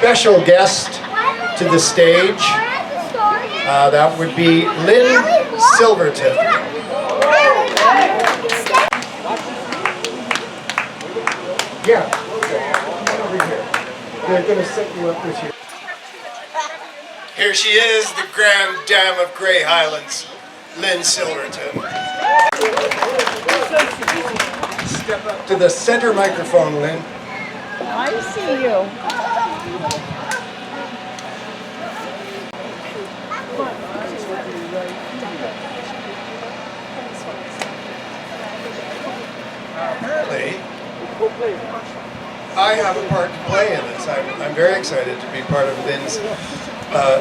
special guest to the stage. That would be Lynn Silverton. Yeah, come over here. They're going to set you up with you. Here she is, the Grand Dame of Grey Highlands, Lynn Silverton. Step up to the center microphone, Lynn. I see you. Apparently, I have a part to play in this. I'm very excited to be part of Lynn's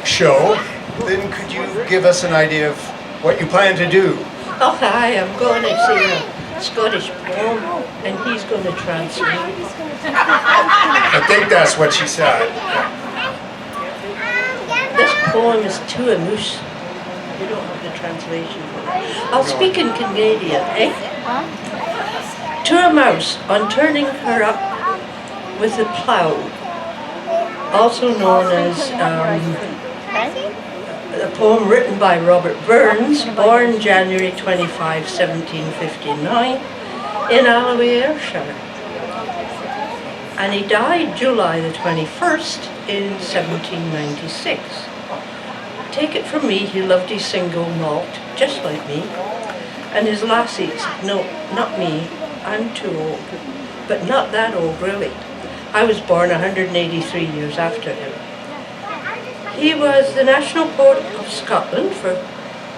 show. Lynn, could you give us an idea of what you plan to do? Oh, hi, I'm going to sing a Scottish poem, and he's going to translate. I think that's what she said. This poem is to a moose. We don't have the translation for it. I'll speak in Canadian, eh? To a mouse, on turning her up with a plough, also known as a poem written by Robert Burns, born January 25, 1759, in Alloway, Ayrshire. And he died July the 21st in 1796. Take it from me, he loved his single malt, just like me, and his lassies, no, not me, I'm too old, but not that old really. I was born 183 years after him. He was the national poet of Scotland,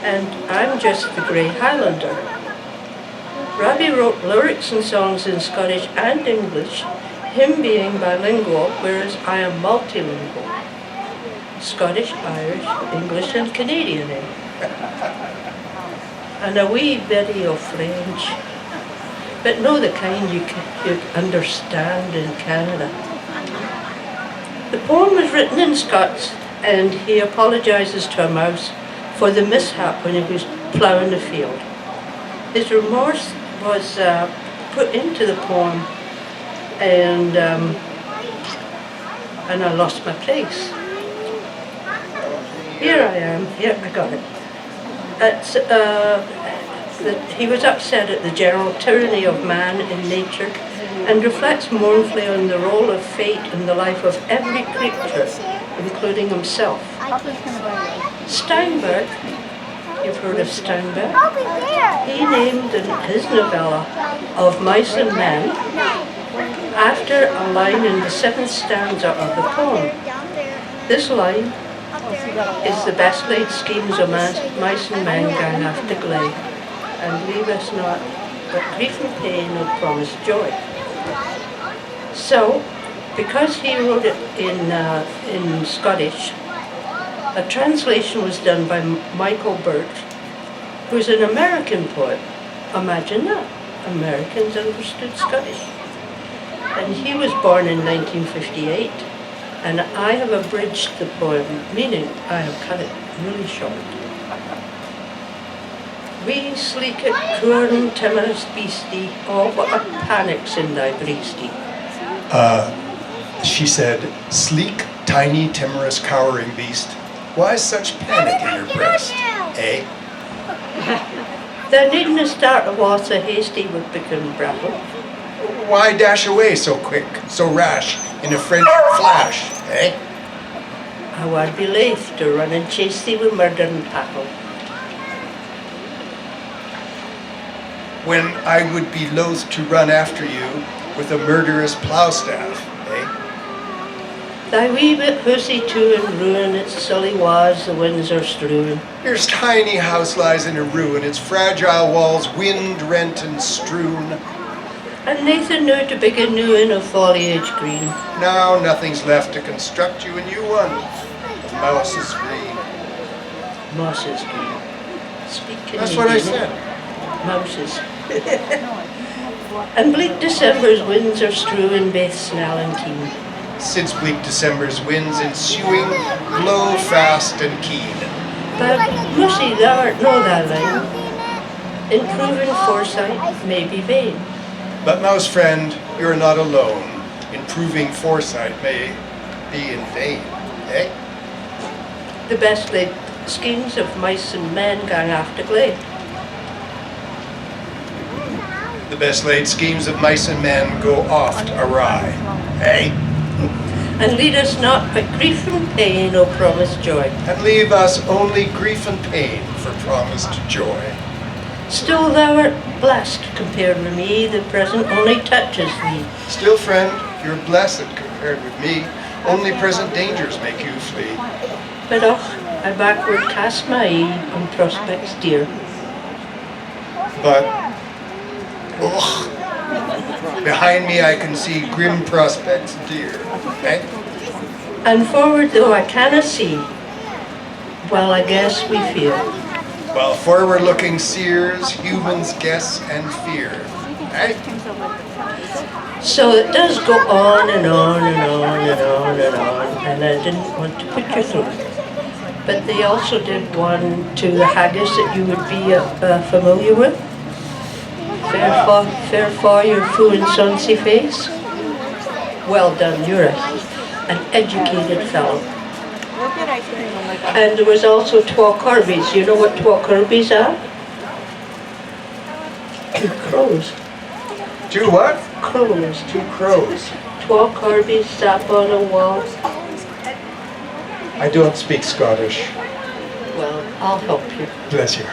and I'm just the Grey Highlander. Robbie wrote lyrics and songs in Scottish and English, him being bilingual, whereas I am multilingual. Scottish, Irish, English and Canadian. And a wee bit of French, but no the kind you understand in Canada. The poem was written in Scots, and he apologises to a mouse for the mishap when he was ploughing the field. His remorse was put into the poem, and I lost my place. Here I am. Here, I got it. He was upset at the general tyranny of man in nature and reflects mournfully on the role of fate in the life of every creature, including himself. Steinbeck, you've heard of Steinbeck? He named his novella Of Mice and Men after a line in the 7th stanza of the poem. This line is the best laid schemes of mice and men gang after gley, and leave us not, but grief and pain will promise joy. So, because he wrote it in Scottish, a translation was done by Michael Burt, who's an American poet. Imagine that, Americans understood Scottish. And he was born in 1958, and I have abridged the poem, meaning I have cut it really short. We sleek at Curn timorous beastie, oh what a panic's in thy breastie. She said, sleek, tiny, timorous, cowering beast, why such panic in your breast, eh? Thou needna start a was a hasty would become brabble. Why dash away so quick, so rash, in a French flash, eh? I would be loath to run and chase thee with murder and tackle. When I would be loath to run after you with a murderous plough staff, eh? Thy wee bit hussy too in ruin, its sully was the winds are strewn. Your tiny house lies in a ruin, its fragile walls wind-rent and strewn. And Nathan knew to begin new in a foliage green. Now nothing's left to construct you a new one. The mouse is green. Mosses green. Speak Canadian. That's what I said. Mouses. And bleak December's winds are strewing both snell and keen. Since bleak December's winds ensuing blow fast and keen. But Mussy, thou art no thy line. Improving foresight may be vain. But mouse friend, you're not alone. Improving foresight may be in vain, eh? The best laid schemes of mice and men gang after glade. The best laid schemes of mice and men go oft awry, eh? And lead us not but grief and pain, O promised joy. And leave us only grief and pain for promised joy. Still thou art blessed compared with me, the present only touches thee. Still, friend, you're blessed compared with me. Only present dangers make you flee. But och, I backward cast my eye on prospects dear. But, ugh, behind me I can see grim prospects dear, eh? And forward though I canna see, well I guess we fear. While forward-looking seers, humans guess and fear, eh? So it does go on and on and on and on and on, and I didn't want to put you through it. But they also did one to the haggis that you would be familiar with. Fair for your fou and sonsy face. Well done, you're an educated fellow. And there was also twa corbies. You know what twa corbies are? Two crows. Two what? Crows. Two crows. Twa corbies sat on a wall. I don't speak Scottish. Well, I'll help you. Bless you.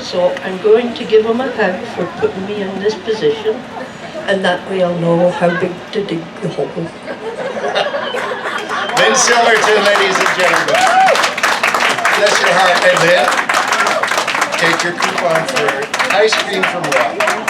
So I'm going to give him a hug for putting me in this position, and that way I'll know how big to dig the hole. Lynn Silverton, ladies and gentlemen. Bless your heart. And Lynn, take your coupon for ice cream from Rob.